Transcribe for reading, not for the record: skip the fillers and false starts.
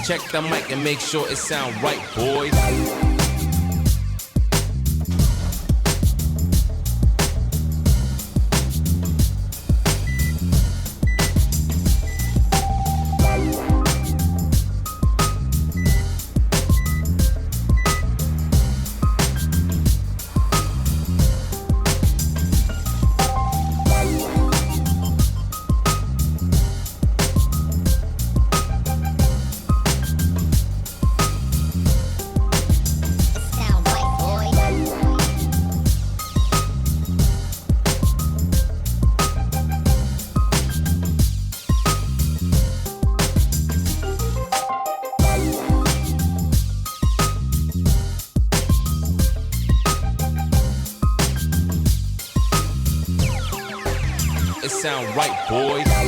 Check the mic and make sure it sound right, boys. Sound right, boys.